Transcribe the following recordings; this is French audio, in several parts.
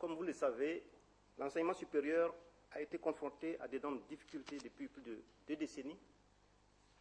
Comme vous le savez, l'enseignement supérieur a été confronté à d'énormes difficultés depuis plus de 2 décennies.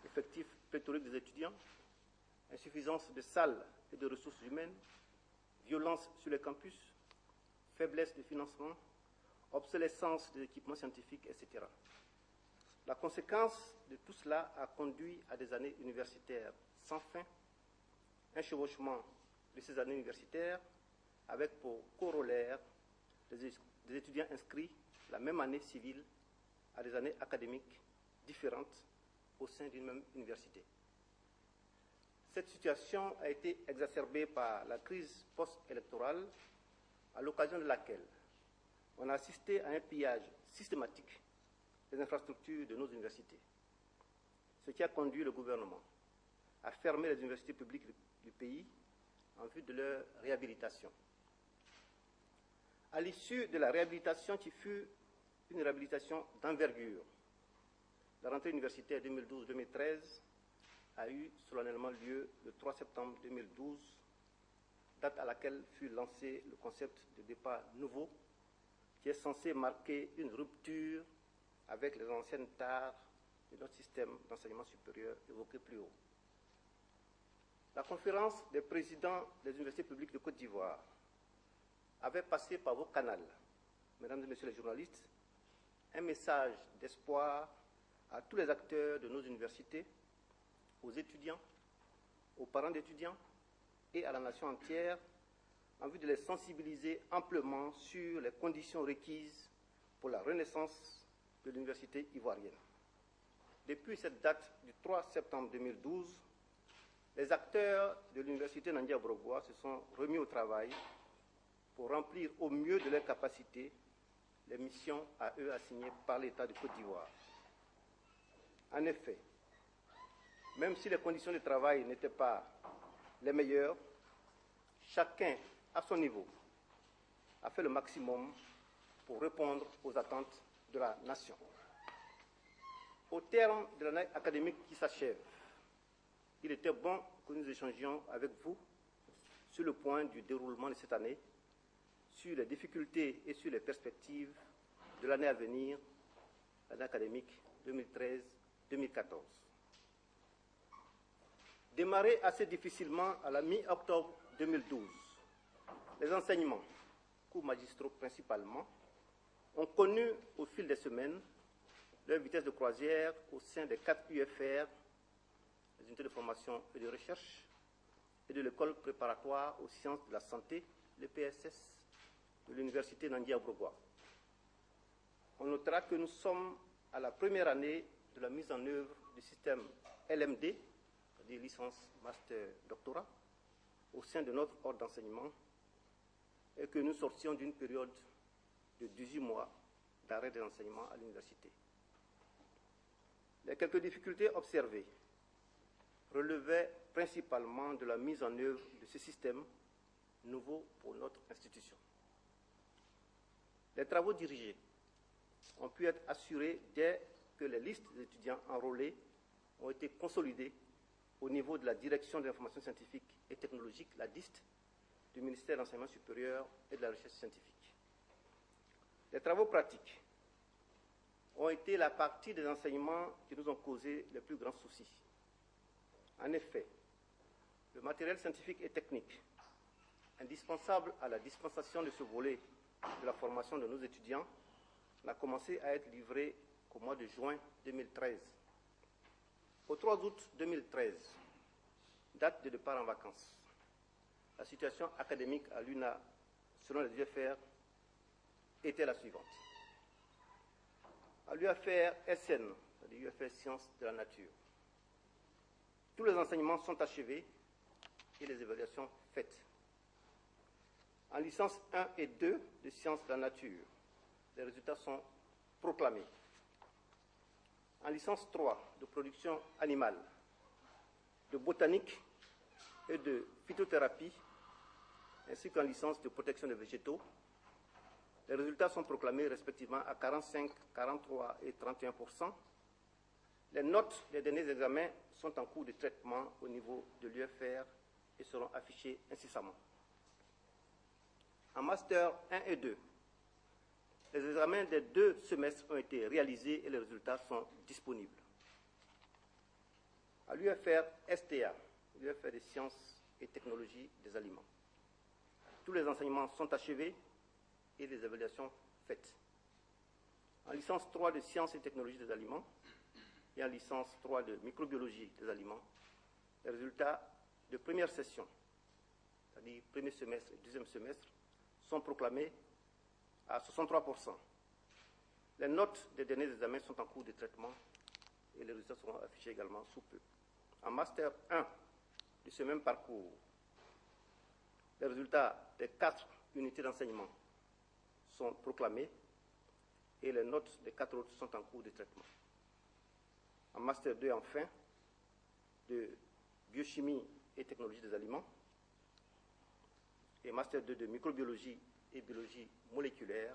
Effectif pléthorique des étudiants, insuffisance de salles et de ressources humaines, violence sur les campus, faiblesse de financement, obsolescence des équipements scientifiques, etc. La conséquence de tout cela a conduit à des années universitaires sans fin, un chevauchement de ces années universitaires avec pour corollaire des étudiants inscrits la même année civile à des années académiques différentes au sein d'une même université. Cette situation a été exacerbée par la crise post-électorale, à l'occasion de laquelle on a assisté à un pillage systématique des infrastructures de nos universités, ce qui a conduit le gouvernement à fermer les universités publiques du pays en vue de leur réhabilitation. À l'issue de la réhabilitation qui fut une réhabilitation d'envergure, la rentrée universitaire 2012-2013 a eu solennellement lieu le 3 septembre 2012, date à laquelle fut lancé le concept de départ nouveau, qui est censé marquer une rupture avec les anciennes tares de notre système d'enseignement supérieur évoqué plus haut. La conférence des présidents des universités publiques de Côte d'Ivoire avait passé par vos canaux, mesdames et messieurs les journalistes, un message d'espoir à tous les acteurs de nos universités, aux étudiants, aux parents d'étudiants et à la nation entière, en vue de les sensibiliser amplement sur les conditions requises pour la renaissance de l'université ivoirienne. Depuis cette date du 3 septembre 2012, les acteurs de l'université Nandia-Brogua se sont remis au travail pour remplir au mieux de leurs capacités les missions à eux assignées par l'État de Côte d'Ivoire. En effet, même si les conditions de travail n'étaient pas les meilleures, chacun, à son niveau, a fait le maximum pour répondre aux attentes de la nation. Au terme de l'année académique qui s'achève, il était bon que nous échangions avec vous sur le point du déroulement de cette année, sur les difficultés et sur les perspectives de l'année à venir, l'année académique 2013-2014. Démarré assez difficilement à la mi-octobre 2012, les enseignements, cours magistraux principalement, ont connu au fil des semaines leur vitesse de croisière au sein des 4 UFR, les unités de formation et de recherche, et de l'école préparatoire aux sciences de la santé, l'EPSS, de l'université Nandia-Brogua. On notera que nous sommes à la première année de la mise en œuvre du système LMD, c'est-à-dire licence, master, doctorat, au sein de notre ordre d'enseignement, et que nous sortions d'une période de 18 mois d'arrêt de l'enseignement à l'université. Les quelques difficultés observées relevaient principalement de la mise en œuvre de ce système nouveau pour notre institution. Les travaux dirigés ont pu être assurés dès que les listes d'étudiants enrôlés ont été consolidées au niveau de la Direction de l'information scientifique et technologique, la DIST, du ministère de l'Enseignement supérieur et de la Recherche scientifique. Les travaux pratiques ont été la partie des enseignements qui nous ont causé les plus grands soucis. En effet, le matériel scientifique et technique, indispensable à la dispensation de ce volet de la formation de nos étudiants, n'a commencé à être livré qu'au mois de juin 2013. Au 3 août 2013, date de départ en vacances, la situation académique à l'UNA, selon les UFR, était la suivante. À l'UFR SN, c'est-à-dire UFR Sciences de la Nature, tous les enseignements sont achevés et les évaluations faites. En licence 1 et 2 de Sciences de la Nature, les résultats sont proclamés. En licence 3 de production animale, de botanique et de phytothérapie, ainsi qu'en licence de protection des végétaux, les résultats sont proclamés respectivement à 45, 43 et 31%. Les notes des derniers examens sont en cours de traitement au niveau de l'UFR et seront affichées incessamment. En Master 1 et 2, les examens des 2 semestres ont été réalisés et les résultats sont disponibles. À l'UFR STA, l'UFR des sciences et technologies des aliments, tous les enseignements sont achevés et les évaluations faites. En licence 3 de sciences et technologies des aliments et en licence 3 de microbiologie des aliments, les résultats de première session, c'est-à-dire premier semestre et deuxième semestre, sont proclamés à 63%. Les notes des derniers examens sont en cours de traitement et les résultats seront affichés également sous peu. En Master 1 de ce même parcours, les résultats des 4 unités d'enseignement sont proclamés et les notes des 4 autres sont en cours de traitement. En Master 2, enfin, de biochimie et technologie des aliments et Master 2 de microbiologie et biologie moléculaire,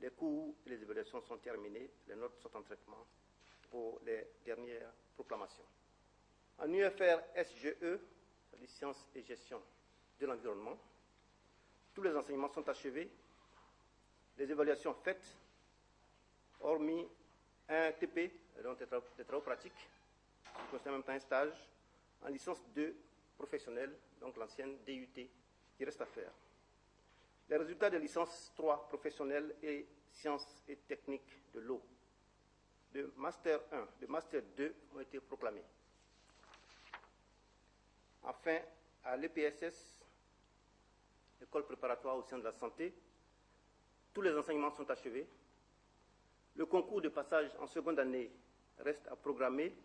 les cours et les évaluations sont terminés, les notes sont en traitement pour les dernières proclamations. En UFR SGE, c'est-à-dire sciences et gestion de l'environnement, tous les enseignements sont achevés, les évaluations faites, hormis un TP, donc des travaux pratiques, qui concerne en même temps un stage, en licence 2 professionnelle, donc l'ancienne DUT, qui reste à faire. Les résultats de licence 3 professionnelle et sciences et techniques de l'eau, de Master 1, de Master 2 ont été proclamés. Enfin, à l'EPSS, école préparatoire aux sciences de la santé, tous les enseignements sont achevés. Le concours de passage en seconde année reste à programmer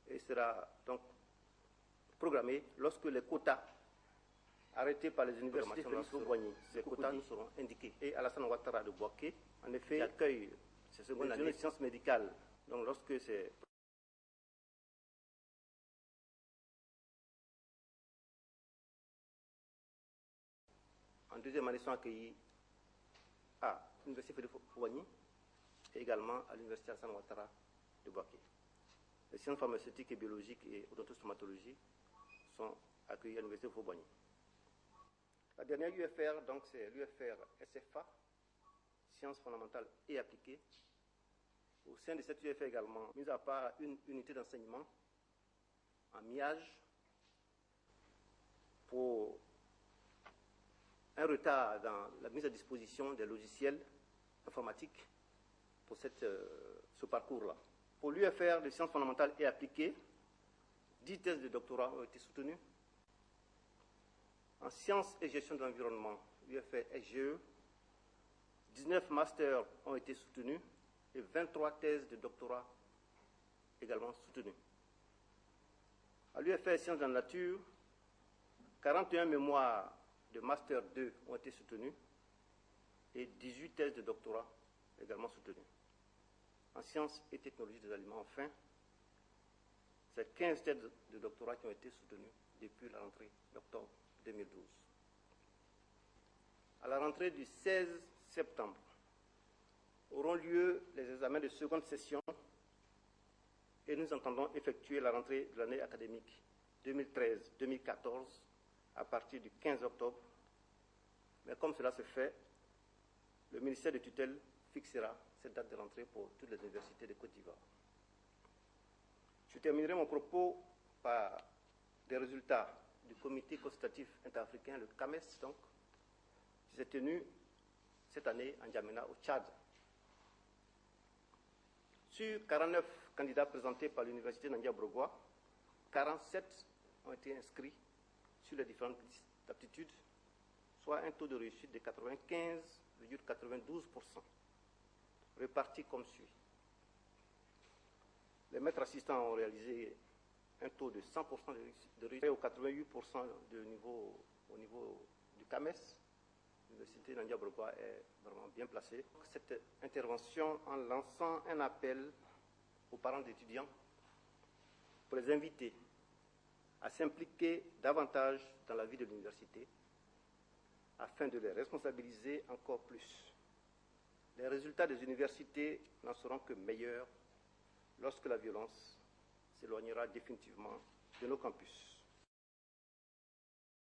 et sera donc programmé lorsque les quotas arrêtés par les universités ces quotas nous seront indiqués. Et Alassane Ouattara de Bouaké, en effet, accueille ces secondes années de sciences médicales. Donc lorsque c'est en deuxième année sont accueillis à l'université Félix Houphouët-Boigny et également à l'université Alassane Ouattara de Bouaké. Les sciences pharmaceutiques et biologiques et odontostomatologie sont accueillis à l'université Houphouët-Boigny. La dernière UFR, donc, c'est l'UFR SFA, sciences fondamentales et appliquées. Au sein de cette UFR également, mis à part une unité d'enseignement en MIAGE pour un retard dans la mise à disposition des logiciels informatiques pour ce parcours-là. Pour l'UFR de sciences fondamentales et appliquées, 10 thèses de doctorat ont été soutenues. En sciences et gestion de l'environnement, l'UFR SGE, 19 masters ont été soutenus et 23 thèses de doctorat également soutenues. À l'UFR sciences de la nature, 41 mémoires de Master 2 ont été soutenues et 18 thèses de doctorat également soutenues. En sciences et technologies des aliments, enfin, c'est 15 thèses de doctorat qui ont été soutenues depuis la rentrée d'octobre 2012. À la rentrée du 16 septembre, auront lieu les examens de seconde session et nous entendons effectuer la rentrée de l'année académique 2013-2014 à partir du 15 octobre. Mais comme cela se fait, le ministère de tutelle fixera cette date de rentrée pour toutes les universités de Côte d'Ivoire. Je terminerai mon propos par des résultats du comité consultatif interafricain, le CAMES, donc, qui s'est tenu cette année en N'Djamena, au Tchad. Sur 49 candidats présentés par l'université Nandia Brogua, 47 ont été inscrits sur les différentes listes d'aptitude, soit un taux de réussite de 95,92%, répartis comme suit. Les maîtres assistants ont réalisé un taux de 100% de réussite, au 88% au niveau du CAMES. L'université Nandia Brogua est vraiment bien placée. Cette intervention en lançant un appel aux parents d'étudiants pour les inviter à s'impliquer davantage dans la vie de l'université afin de les responsabiliser encore plus. Les résultats des universités n'en seront que meilleurs lorsque la violence s'éloignera définitivement de nos campus.